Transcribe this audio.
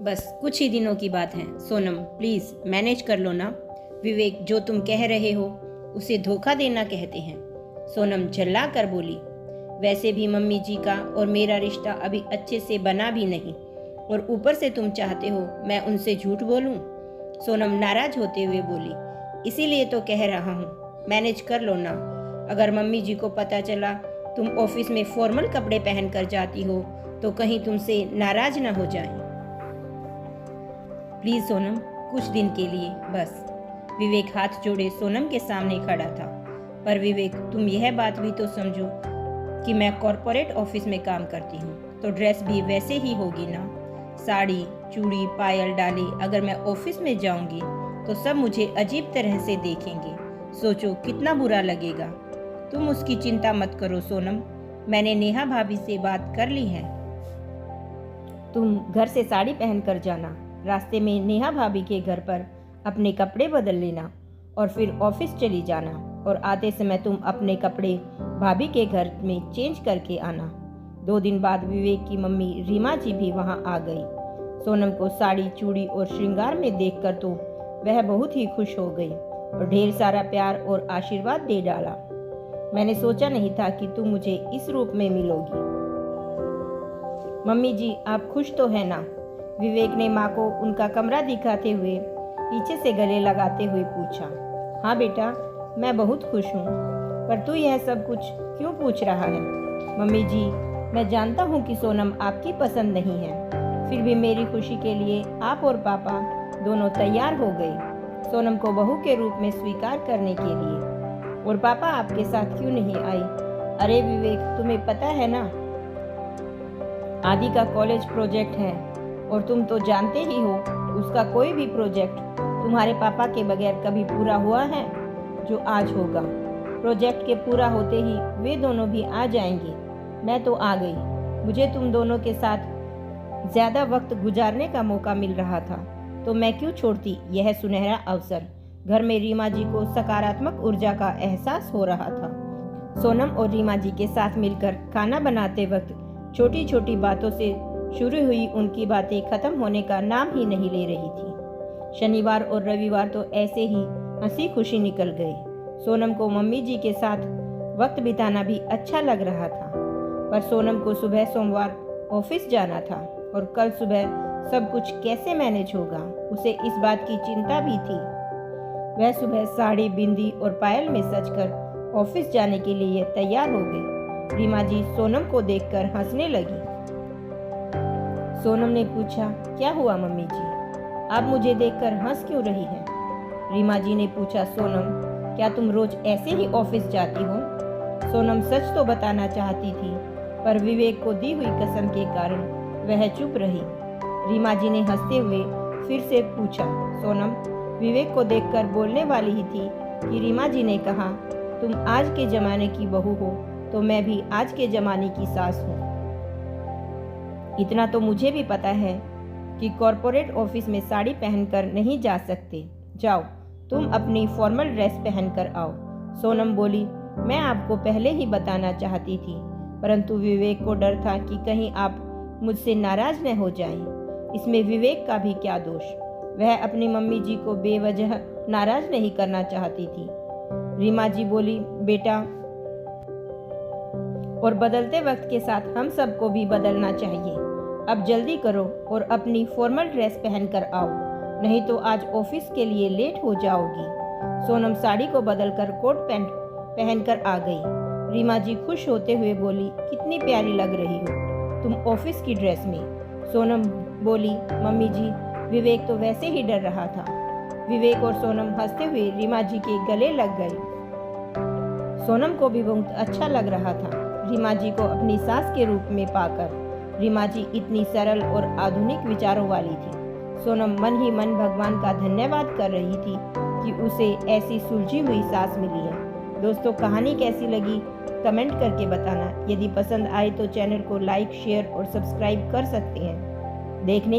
बस कुछ ही दिनों की बात है। सोनम प्लीज़ मैनेज कर लो ना। विवेक जो तुम कह रहे हो उसे धोखा देना कहते हैं। सोनम झल्ला कर बोली, वैसे भी मम्मी जी का और मेरा रिश्ता अभी अच्छे से बना भी नहीं और ऊपर से तुम चाहते हो मैं उनसे झूठ बोलूं। सोनम नाराज होते हुए बोली, इसीलिए तो कह रहा हूँ मैनेज कर लो ना। अगर मम्मी जी को पता चला तुम ऑफिस में फॉर्मल कपड़े पहन कर जाती हो तो कहीं तुमसे नाराज ना हो जाएं। प्लीज सोनम, कुछ दिन के लिए बस। विवेक हाथ जोड़े सोनम के सामने खड़ा था। पर विवेक, तुम यह बात भी तो समझो कि मैं कॉरपोरेट ऑफिस में काम करती हूँ तो ड्रेस भी वैसे ही होगी ना। साड़ी चूड़ी पायल डाली अगर मैं ऑफिस में जाऊंगी तो सब मुझे अजीब तरह से देखेंगे। सोचो कितना बुरा लगेगा। तुम उसकी चिंता मत करो सोनम, मैंने नेहा भाभी से बात कर ली है। तुम घर से साड़ी पहन कर जाना, रास्ते में नेहा भाभी के घर पर अपने कपड़े बदल लेना और फिर ऑफिस चली जाना और आते समय तुम अपने कपड़े भाभी के घर में चेंज करके आना। 2 दिन बाद विवेक की मम्मी रीमा जी भी वहां आ गई। सोनम को साड़ी चूड़ी और श्रृंगार में देखकर तो वह बहुत ही खुश हो गई और ढेर सारा प्यार और आशीर्वाद दे डाला। मैंने सोचा नहीं था कि तुम मुझे इस रूप में मिलोगी। मम्मी जी आप खुश तो है ना? विवेक ने माँ को उनका कमरा दिखाते हुए पीछे से गले लगाते हुए पूछा। हाँ बेटा, मैं बहुत खुश हूँ, पर तू यह सब कुछ क्यों पूछ रहा है? मम्मी जी, मैं जानता हूँ कि सोनम आपकी पसंद नहीं है, फिर भी मेरी खुशी के लिए आप और पापा दोनों तैयार हो गए सोनम को बहू के रूप में स्वीकार करने के लिए। और पापा आपके साथ क्यों नहीं आई? अरे विवेक, तुम्हें पता है ना, आदि का कॉलेज प्रोजेक्ट है और तुम तो जानते ही हो उसका कोई भी प्रोजेक्ट तुम्हारे पापा के बगैर कभी पूरा हुआ है जो आज होगा। प्रोजेक्ट के पूरा होते ही वे दोनों भी आ जाएंगे। मैं तो आ गई। मुझे तुम दोनों के साथ ज़्यादा वक्त गुजारने का मौका मिल रहा था तो मैं क्यों छोड़ती यह सुनहरा अवसर। घर में रीमा जी को सकारात्मक ऊर्जा का एहसास हो रहा था। सोनम और रीमा जी के साथ मिलकर खाना बनाते वक्त छोटी छोटी बातों से शुरू हुई उनकी बातें खत्म होने का नाम ही नहीं ले रही थी। शनिवार और रविवार तो ऐसे ही हंसी खुशी निकल गए। सोनम को मम्मी जी के साथ वक्त बिताना भी अच्छा लग रहा था, पर सोनम को सुबह सोमवार ऑफिस जाना था और कल सुबह सब कुछ कैसे मैनेज होगा उसे इस बात की चिंता भी थी। वह सुबह साड़ी बिंदी और पायल में सजकर ऑफिस जाने के लिए तैयार हो गई। रीमा जी सोनम को देखकर हंसने लगी। सोनम ने पूछा, क्या हुआ मम्मी जी, आप मुझे देखकर हंस क्यों रही हैं? रीमा जी ने पूछा, सोनम क्या तुम रोज ऐसे ही ऑफिस जाती हो? सोनम सच तो बताना चाहती थी, पर विवेक को दी हुई कसम के कारण वह चुप रही। रीमा जी ने हंसते हुए फिर से पूछा। सोनम विवेक को देखकर बोलने वाली ही थी कि रीमा जी ने कहा, तुम आज के जमाने की बहू हो तो मैं भी आज के जमाने की सास हूँ। इतना तो मुझे भी पता है कि कॉरपोरेट ऑफिस में साड़ी पहनकर नहीं जा सकते। जाओ तुम अपनी फॉर्मल ड्रेस पहनकर आओ। सोनम बोली, मैं आपको पहले ही बताना चाहती थी, परंतु विवेक को डर था कि कहीं आप मुझसे नाराज न हो जाएं। इसमें विवेक का भी क्या दोष? वह अपनी मम्मी जी को बेवजह नाराज नहीं करना चाहती थी। रीमा जी बोली, बेटा, और बदलते वक्त के साथ हम सबको भी बदलना चाहिए। अब जल्दी करो और अपनी फॉर्मल ड्रेस पहनकर आओ, नहीं तो आज ऑफिस के लिए लेट हो जाओगी। सोनम साड़ी को बदलकर कोट पैंट पहनकर आ गई। रीमा जी खुश होते हुए बोली, कितनी प्यारी लग रही हो तुम ऑफिस की ड्रेस में। सोनम बोली, मम्मी जी विवेक तो वैसे ही डर रहा था। विवेक और सोनम हंसते हुए रीमा जी के गले लग गए। सोनम को भी बहुत अच्छा लग रहा था रीमा जी को अपनी सास के रूप में पाकर। रीमा जी इतनी सरल और आधुनिक विचारों वाली थी। सोनम मन ही मन भगवान का धन्यवाद कर रही थी कि उसे ऐसी सुलझी हुई सास मिली है। दोस्तों, कहानी कैसी लगी कमेंट करके बताना। यदि पसंद आए तो चैनल को लाइक शेयर और सब्सक्राइब कर सकते हैं। देखने